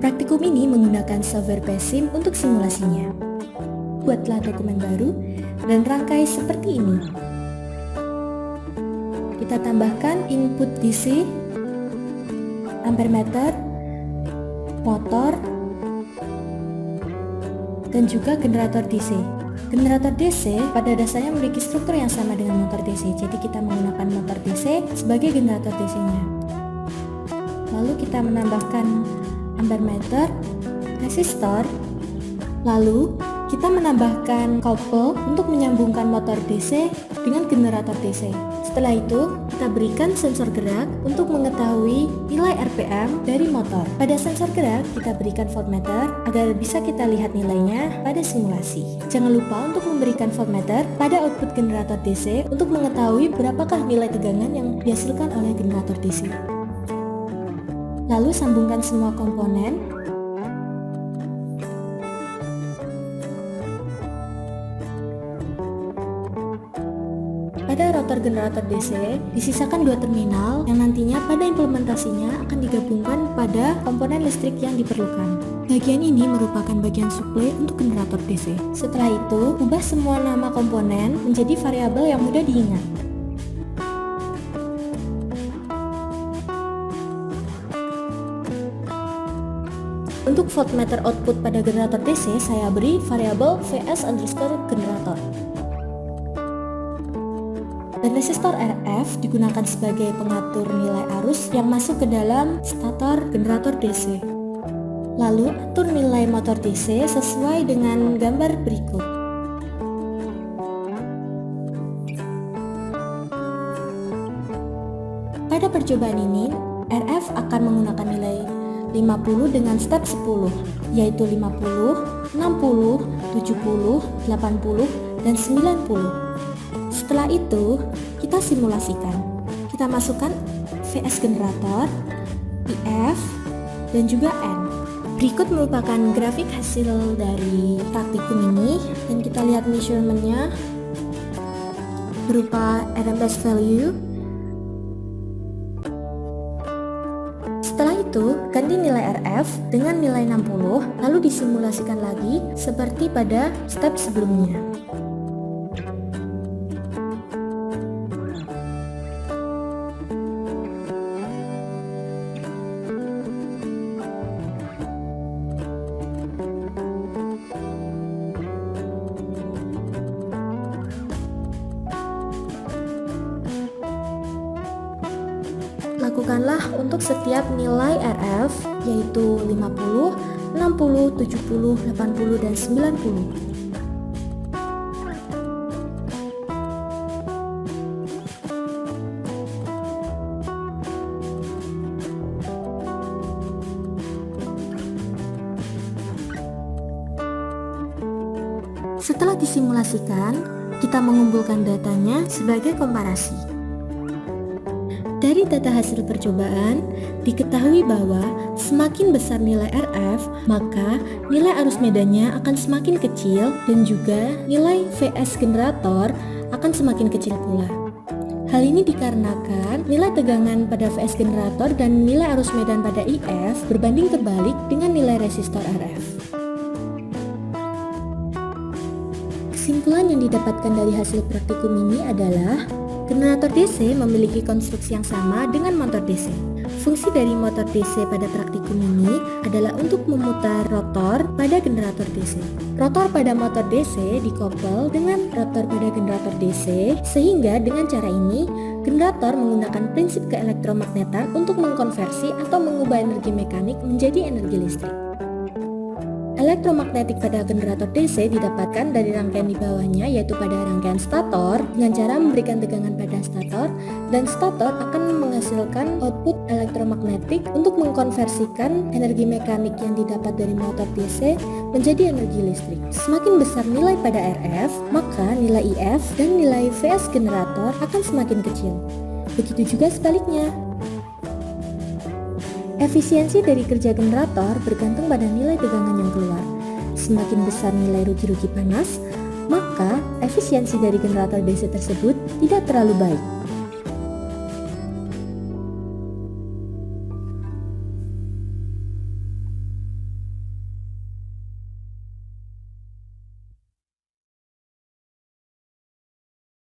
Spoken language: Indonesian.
Praktikum ini menggunakan software PSIM untuk simulasinya. Buatlah dokumen baru dan rangkai seperti ini. Kita tambahkan input DC, ampermeter, motor, dan juga generator DC. Generator DC pada dasarnya memiliki struktur yang sama dengan motor DC, jadi kita menggunakan motor DC sebagai generator DC-nya. Lalu kita menambahkan ampermeter, resistor, lalu kita menambahkan couple untuk menyambungkan motor DC dengan generator DC. Setelah itu, kita berikan sensor gerak untuk mengetahui nilai RPM dari motor. Pada sensor gerak, kita berikan voltmeter agar bisa kita lihat nilainya pada simulasi. Jangan lupa untuk memberikan voltmeter pada output generator DC untuk mengetahui berapakah nilai tegangan yang dihasilkan oleh generator DC. Lalu sambungkan semua komponen. Pada rotor generator DC, disisakan dua terminal yang nantinya pada implementasinya akan digabungkan pada komponen listrik yang diperlukan. Bagian ini merupakan bagian suplai untuk generator DC. Setelah itu, ubah semua nama komponen menjadi variabel yang mudah diingat. Untuk voltmeter output pada generator DC, saya beri variabel VS_generator. Dan resistor RF digunakan sebagai pengatur nilai arus yang masuk ke dalam stator generator DC. Lalu atur nilai motor DC sesuai dengan gambar berikut. Pada percobaan ini, RF akan menggunakan nilai 50 dengan step 10, yaitu 50, 60, 70, 80, dan 90. Setelah itu, kita simulasikan. Kita masukkan VS generator, IF, dan juga N. Berikut merupakan grafik hasil dari praktikum ini, dan kita lihat measurementnya berupa RMS value. Setelah itu, ganti nilai RF dengan nilai 60, lalu disimulasikan lagi seperti pada step sebelumnya. Lakukanlah untuk setiap nilai RF, yaitu 50, 60, 70, 80, dan 90. Setelah disimulasikan, kita mengumpulkan datanya sebagai komparasi. Dari data hasil percobaan, diketahui bahwa semakin besar nilai RF, maka nilai arus medannya akan semakin kecil dan juga nilai VS generator akan semakin kecil pula. Hal ini dikarenakan nilai tegangan pada VS generator dan nilai arus medan pada IF berbanding terbalik dengan nilai resistor RF. Kesimpulan yang didapatkan dari hasil praktikum ini adalah generator DC memiliki konstruksi yang sama dengan motor DC. Fungsi dari motor DC pada praktikum ini adalah untuk memutar rotor pada generator DC. Rotor pada motor DC dikoppel dengan rotor pada generator DC, sehingga dengan cara ini, generator menggunakan prinsip keelektromagnetan untuk mengkonversi atau mengubah energi mekanik menjadi energi listrik. Elektromagnetik pada generator DC didapatkan dari rangkaian di bawahnya, yaitu pada rangkaian stator dengan cara memberikan tegangan pada stator, dan stator akan menghasilkan output elektromagnetik untuk mengkonversikan energi mekanik yang didapat dari motor DC menjadi energi listrik. Semakin besar nilai pada RF, maka nilai IF dan nilai VS generator akan semakin kecil. Begitu juga sebaliknya. Efisiensi dari kerja generator bergantung pada nilai tegangan yang keluar. Semakin besar nilai rugi-rugi panas, maka efisiensi dari generator DC tersebut tidak terlalu baik.